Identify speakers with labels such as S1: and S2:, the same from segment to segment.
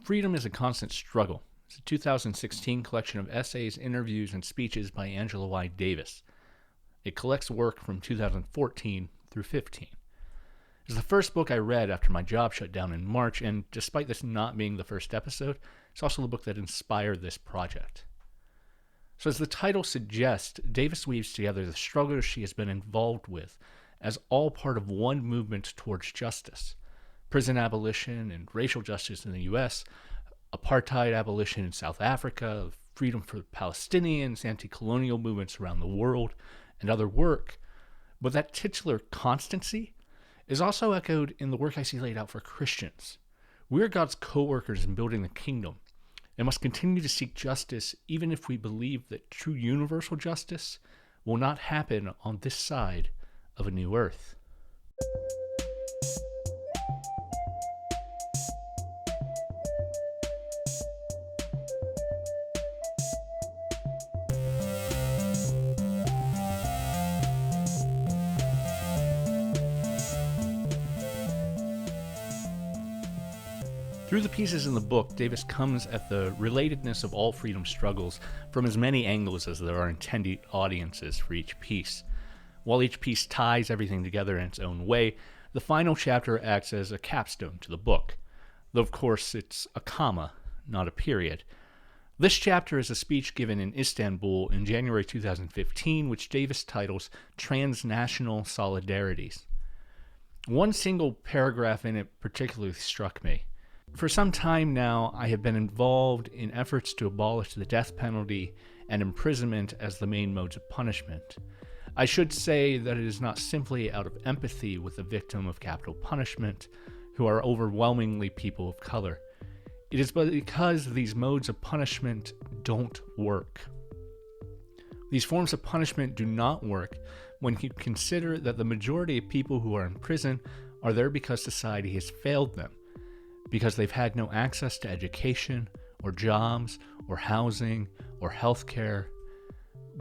S1: Freedom is a Constant Struggle. It's a 2016 collection of essays, interviews, and speeches by Angela Y. Davis. It collects work from 2014 through 15. It's the first book I read after my job shut down in March, and despite this not being the first episode, it's also the book that inspired this project. So as the title suggests, Davis weaves together the struggles she has been involved with as all part of one movement towards justice. Prison abolition and racial justice in the U.S., apartheid abolition in South Africa, freedom for Palestinians, anti-colonial movements around the world, and other work. But that titular constancy is also echoed in the work I see laid out for Christians. We are God's co-workers in building the kingdom and must continue to seek justice even if we believe that true universal justice will not happen on this side of a new earth. Through the pieces in the book, Davis comes at the relatedness of all freedom struggles from as many angles as there are intended audiences for each piece. While each piece ties everything together in its own way, the final chapter acts as a capstone to the book. Though, of course, it's a comma, not a period. This chapter is a speech given in Istanbul in January 2015, which Davis titles Transnational Solidarities. One single paragraph in it particularly struck me. For some time now, I have been involved in efforts to abolish the death penalty and imprisonment as the main modes of punishment. I should say that it is not simply out of empathy with the victim of capital punishment, who are overwhelmingly people of color. It is because these modes of punishment don't work. These forms of punishment do not work when you consider that the majority of people who are in prison are there because society has failed them, because they've had no access to education, or jobs, or housing, or health care.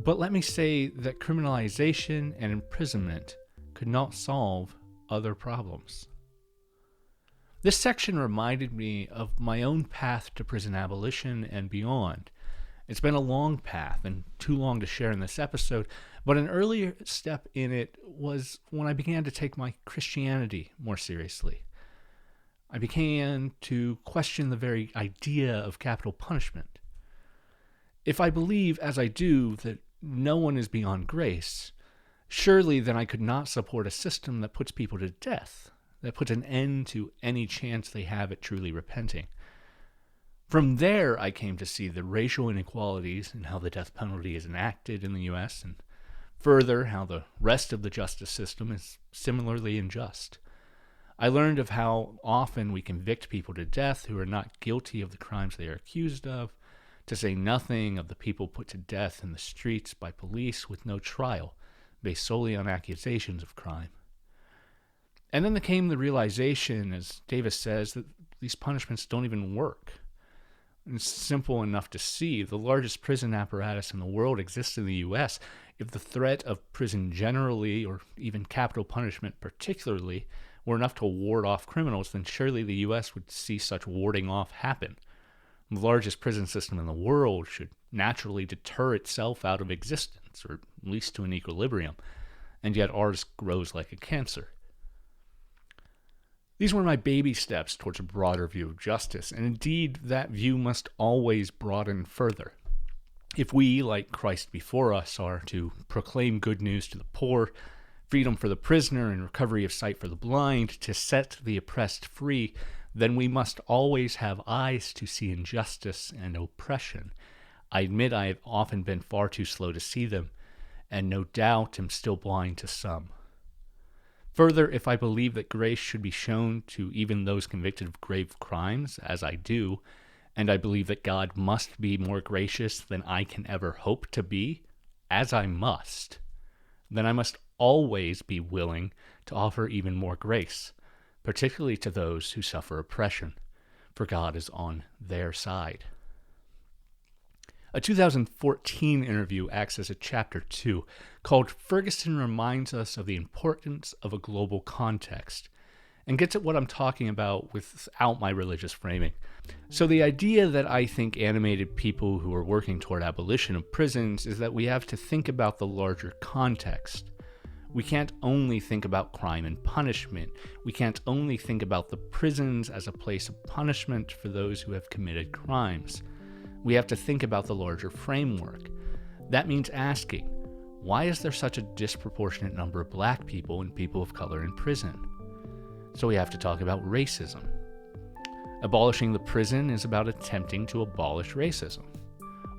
S1: But let me say that criminalization and imprisonment could not solve other problems. This section reminded me of my own path to prison abolition and beyond. It's been a long path and too long to share in this episode, but an earlier step in it was when I began to take my Christianity more seriously. I began to question the very idea of capital punishment. If I believe, as I do, that no one is beyond grace, surely then I could not support a system that puts people to death, that puts an end to any chance they have at truly repenting. From there, I came to see the racial inequalities in how the death penalty is enacted in the U.S., and further, how the rest of the justice system is similarly unjust. I learned of how often we convict people to death who are not guilty of the crimes they are accused of, to say nothing of the people put to death in the streets by police with no trial, based solely on accusations of crime. And then there came the realization, as Davis says, that these punishments don't even work. It's simple enough to see. The largest prison apparatus in the world exists in the U.S. If the threat of prison generally, or even capital punishment particularly, were enough to ward off criminals, then surely the U.S. would see such warding off happen. The largest prison system in the world should naturally deter itself out of existence, or at least to an equilibrium, and yet ours grows like a cancer. These were my baby steps towards a broader view of justice, and indeed that view must always broaden further. If we, like Christ before us, are to proclaim good news to the poor, freedom for the prisoner, and recovery of sight for the blind, to set the oppressed free, then we must always have eyes to see injustice and oppression. I admit I have often been far too slow to see them, and no doubt am still blind to some. Further, if I believe that grace should be shown to even those convicted of grave crimes, as I do, and I believe that God must be more gracious than I can ever hope to be, as I must, then I must always be willing to offer even more grace, particularly to those who suffer oppression, for God is on their side. A 2014 interview acts as a chapter 2, called Ferguson Reminds Us of the Importance of a Global Context, and gets at what I'm talking about without my religious framing. So the idea that I think animated people who are working toward abolition of prisons is that we have to think about the larger context. We can't only think about crime and punishment. We can't only think about the prisons as a place of punishment for those who have committed crimes. We have to think about the larger framework. That means asking, why is there such a disproportionate number of black people and people of color in prison? So we have to talk about racism. Abolishing the prison is about attempting to abolish racism.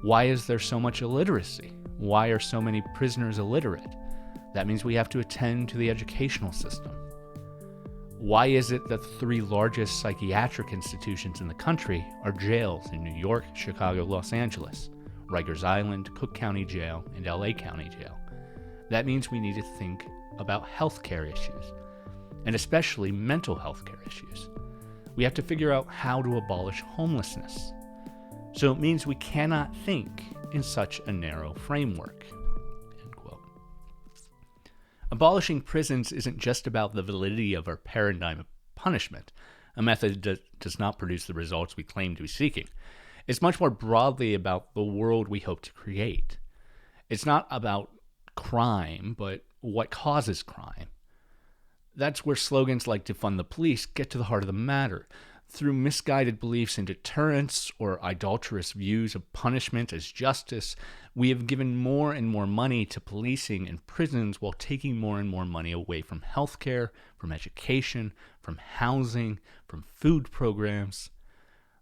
S1: Why is there so much illiteracy? Why are so many prisoners illiterate? That means we have to attend to the educational system. Why is it that the 3 largest psychiatric institutions in the country are jails in New York, Chicago, Los Angeles, Rikers Island, Cook County Jail, and LA County Jail? That means we need to think about healthcare issues, and especially mental health care issues. We have to figure out how to abolish homelessness. So it means we cannot think in such a narrow framework. End quote. Abolishing prisons isn't just about the validity of our paradigm of punishment, a method that does not produce the results we claim to be seeking. It's much more broadly about the world we hope to create. It's not about crime, but what causes crime. That's where slogans like defund the police get to the heart of the matter. Through misguided beliefs in deterrence or idolatrous views of punishment as justice, we have given more and more money to policing and prisons while taking more and more money away from healthcare, from education, from housing, from food programs.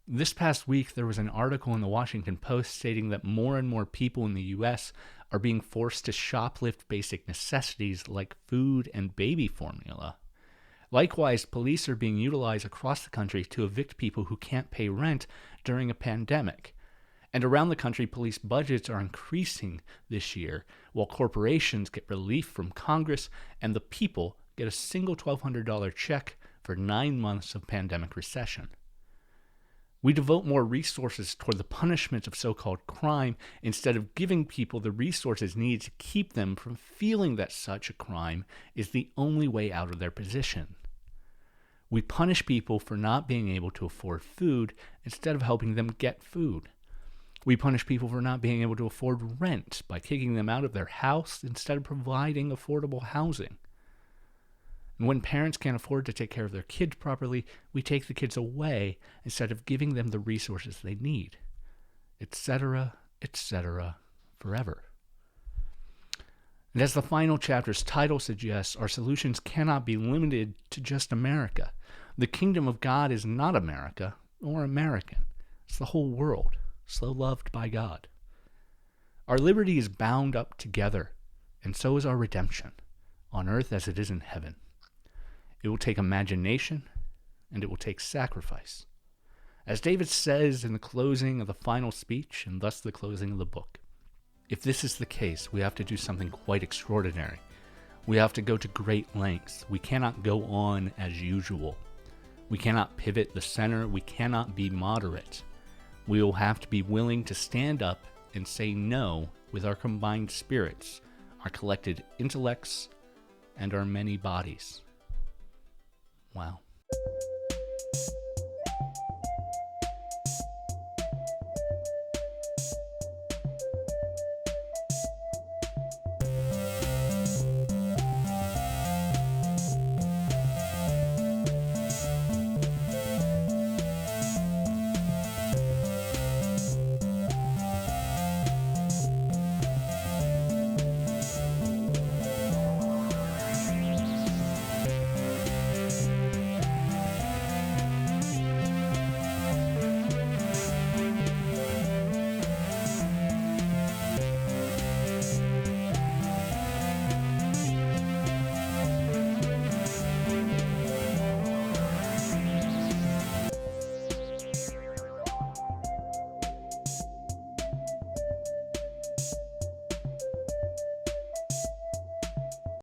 S1: This past week, there was an article in the Washington Post stating that more and more people in the U.S. are being forced to shoplift basic necessities like food and baby formula. Likewise, police are being utilized across the country to evict people who can't pay rent during a pandemic. And around the country, police budgets are increasing this year, while corporations get relief from Congress and the people get a single $1,200 check for 9 months of pandemic recession. We devote more resources toward the punishment of so-called crime instead of giving people the resources needed to keep them from feeling that such a crime is the only way out of their position. We punish people for not being able to afford food instead of helping them get food. We punish people for not being able to afford rent by kicking them out of their house instead of providing affordable housing. And when parents can't afford to take care of their kids properly, we take the kids away instead of giving them the resources they need, etc., forever. And as the final chapter's title suggests, our solutions cannot be limited to just America. The kingdom of God is not America or American. It's the whole world, so loved by God. Our liberty is bound up together, and so is our redemption, on earth as it is in heaven. It will take imagination, and it will take sacrifice. As David says in the closing of the final speech, and thus the closing of the book, if this is the case, we have to do something quite extraordinary. We have to go to great lengths. We cannot go on as usual. We cannot pivot the center. We cannot be moderate. We will have to be willing to stand up and say no with our combined spirits, our collected intellects, and our many bodies. Wow.